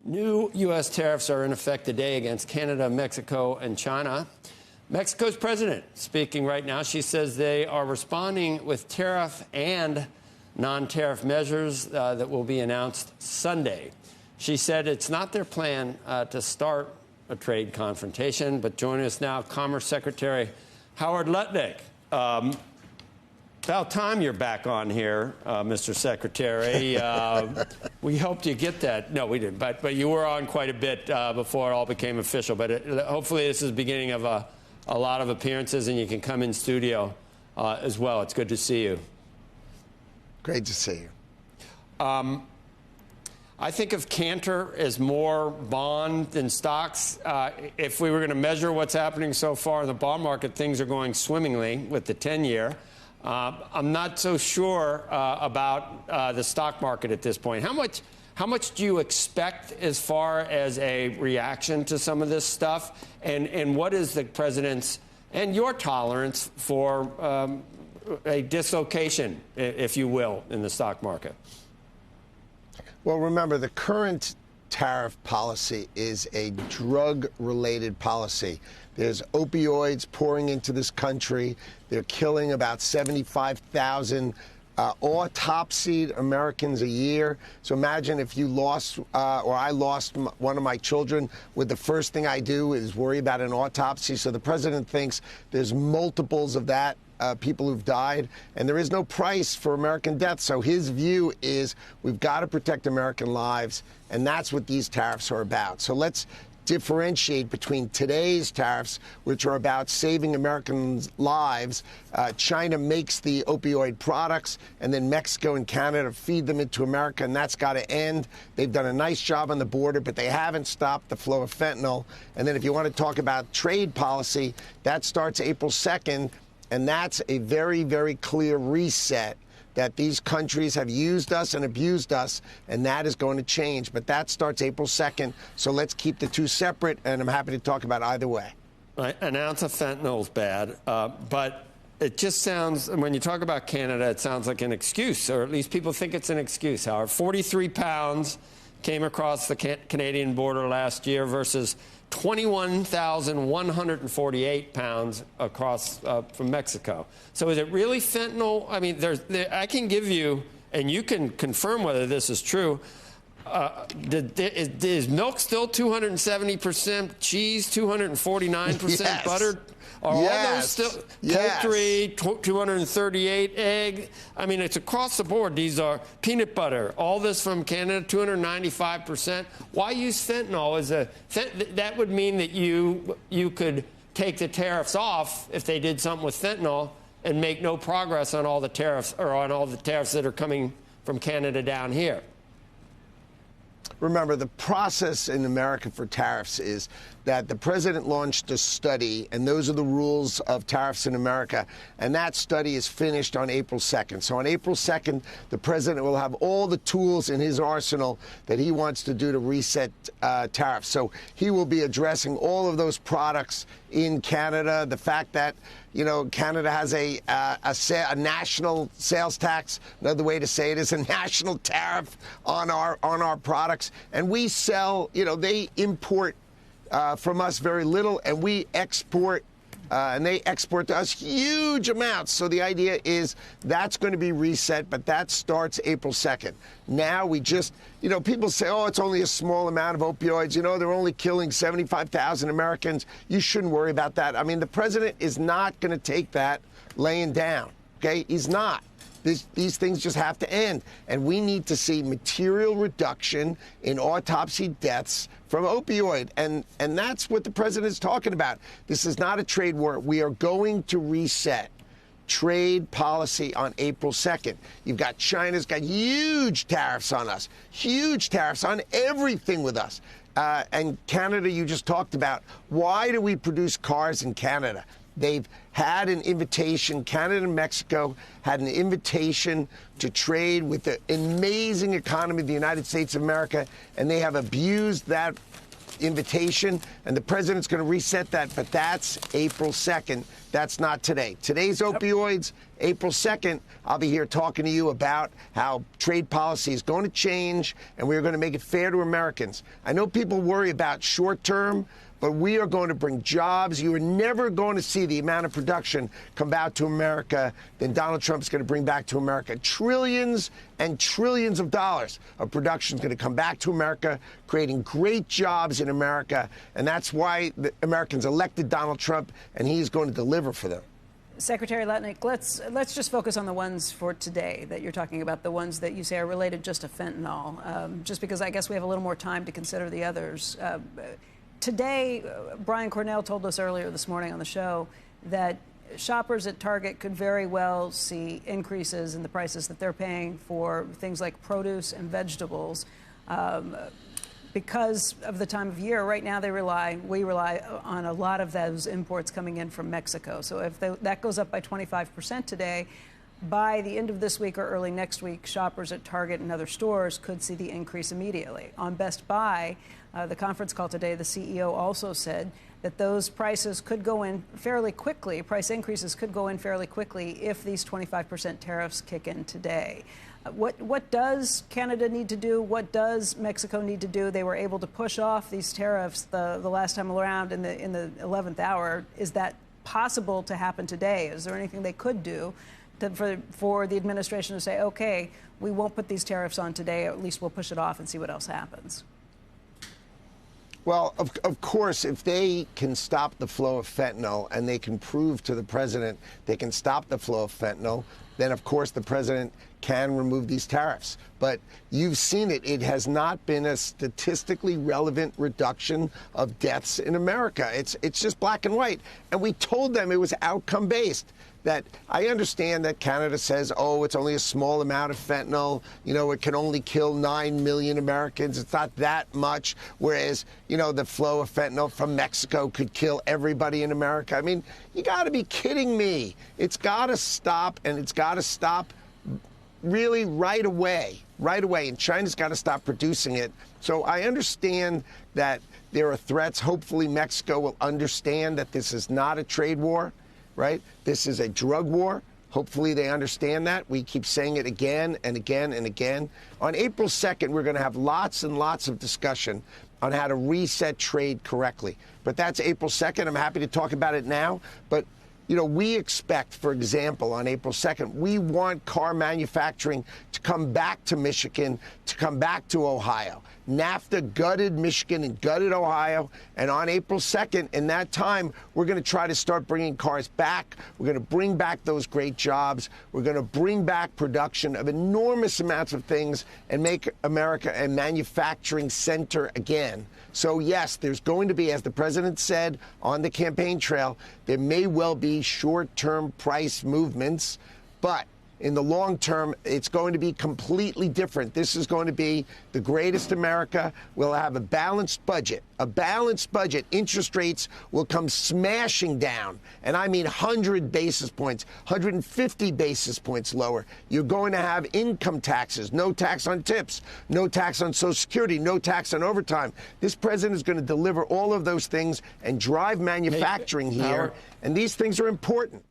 New U.S. tariffs are in effect today against Canada, Mexico, and China. Mexico's president speaking right now. She says they are responding with tariff and non-tariff measures that will be announced Sunday. She said it's not their plan to start a trade confrontation. But joining us now, Commerce Secretary Howard Lutnick. About time you're back on here, Mr. Secretary. We hoped you get that. No, we didn't. But you were on quite a bit before it all became official. But hopefully this is the beginning of a lot of appearances, and you can come in studio as well. It's good to see you. Great to see you. I think of Cantor as more bond than stocks. If we were going to measure what's happening so far in the bond market, things are going swimmingly with the 10-year. I'm not so sure about the stock market at this point. How much do you expect as far as a reaction to some of this stuff? And what is the president's and your tolerance for a dislocation, if you will, in the stock market? Well, remember, the current tariff policy is a drug-related policy. There's opioids pouring into this country. They're killing about 75,000 autopsied Americans a year. So imagine if you lost or I lost one of my children, would the first thing I do is worry about an autopsy? So the president thinks there's multiples of that. People who've died, and there is no price for American death. So his view is we've got to protect American lives, and that's what these tariffs are about. So let's differentiate between today's tariffs, which are about saving Americans' lives. China makes the opioid products, and then Mexico and Canada feed them into America, and that's got to end. They've done a nice job on the border, but they haven't stopped the flow of fentanyl. And then if you want to talk about trade policy, that starts April 2nd. And that's a very, very clear reset that these countries have used us and abused us, and that is going to change. But that starts April 2nd, so let's keep the two separate, and I'm happy to talk about either way. An ounce of fentanyl is bad, but it just sounds, when you talk about Canada, it sounds like an excuse, or at least people think it's an excuse. However, 43 pounds came across the Canadian border last year versus 21,148 pounds across from Mexico. So is it really fentanyl? I mean, I can give you, and you can confirm whether this is true. Is milk still 270%, cheese 249%, yes. Butter? Are yes. all those still yes. poultry 238, egg? I mean, it's across the board. These are peanut butter. All this from Canada, 295%. Why use fentanyl? That would mean that you could take the tariffs off if they did something with fentanyl and make no progress on all the tariffs or on all the tariffs that are coming from Canada down here. Remember, the process in America for tariffs is that the president launched a study, and those are the rules of tariffs in America, and that study is finished on April 2nd. So on April 2nd, the president will have all the tools in his arsenal that he wants to do to reset tariffs. So he will be addressing all of those products in Canada. The fact that, you know, Canada has a national sales tax. Another way to say it is a national tariff on our products. And we sell, you know, they import from us very little, and we export, and they export to us huge amounts. So the idea is that's going to be reset, but that starts April 2nd. Now we just, you know, people say, oh, it's only a small amount of opioids. You know, they're only killing 75,000 Americans. You shouldn't worry about that. I mean, the president is not going to take that laying down, okay? He's not. These things just have to end. And we need to see material reduction in autopsy deaths from opioid. And that's what the president is talking about. This is not a trade war. We are going to reset trade policy on April 2nd. You've got China's got huge tariffs on us, huge tariffs on everything with us. And Canada, you just talked about. Why do we produce cars in Canada? They've had an invitation, Canada and Mexico had an invitation to trade with the amazing economy of the United States of America, and they have abused that invitation, and the president's going to reset that, but that's April 2nd. That's not today. Today's opioids April 2nd, I'll be here talking to you about how trade policy is going to change and we're going to make it fair to Americans. I know people worry about short term, but we are going to bring jobs. You are never going to see the amount of production come back to America than Donald Trump is going to bring back to America. Trillions and trillions of dollars of production is going to come back to America, creating great jobs in America. And that's why the Americans elected Donald Trump, and he's going to deliver for them. Secretary Lutnick, let's just focus on the ones for today that you're talking about, the ones that you say are related just to fentanyl, just because I guess we have a little more time to consider the others. Today, Brian Cornell told us earlier this morning on the show that shoppers at Target could very well see increases in the prices that they're paying for things like produce and vegetables because of the time of year. Right now, we rely on a lot of those imports coming in from Mexico. So if that goes up by 25% today, by the end of this week or early next week, shoppers at Target and other stores could see the increase immediately. On Best Buy, the conference call today, the CEO also said that those prices could go in fairly quickly. Price increases could go in fairly quickly if these 25% tariffs kick in today. What does Canada need to do? What does Mexico need to do? They were able to push off these tariffs the last time around in the 11th hour. Is that possible to happen today? Is there anything they could do for the administration to say, okay, we won't put these tariffs on today, or at least we'll push it off and see what else happens? Well, of course, if they can stop the flow of fentanyl and they can prove to the president they can stop the flow of fentanyl, then, of course, the president can remove these tariffs. But you've seen it. It has not been a statistically relevant reduction of deaths in America. It's just black and white. And we told them it was outcome-based. That I understand that Canada says, oh, it's only a small amount of fentanyl. You know, it can only kill 9 million Americans. It's not that much. Whereas, you know, the flow of fentanyl from Mexico could kill everybody in America. I mean, you got to be kidding me. It's got to stop, and it's got to stop really right away. Right away. And China's got to stop producing it. So I understand that there are threats. Hopefully Mexico will understand that this is not a trade war. Right? This is a drug war. Hopefully they understand that. We keep saying it again and again and again. On April 2nd, we're going to have lots and lots of discussion on how to reset trade correctly. But that's April 2nd. I'm happy to talk about it now. But, you know, we expect, for example, on April 2nd, we want car manufacturing to come back to Michigan, to come back to Ohio. NAFTA gutted Michigan and gutted Ohio. And on April 2nd, in that time, we're going to try to start bringing cars back. We're going to bring back those great jobs. We're going to bring back production of enormous amounts of things and make America a manufacturing center again. So, yes, there's going to be, as the president said on the campaign trail, there may well be short-term price movements, but in the long term, it's going to be completely different. This is going to be the greatest America. We'll have a balanced budget. A balanced budget. Interest rates will come smashing down. And I mean 100 basis points, 150 basis points lower. You're going to have income taxes, no tax on tips, no tax on Social Security, no tax on overtime. This president is going to deliver all of those things and drive manufacturing here. And these things are important.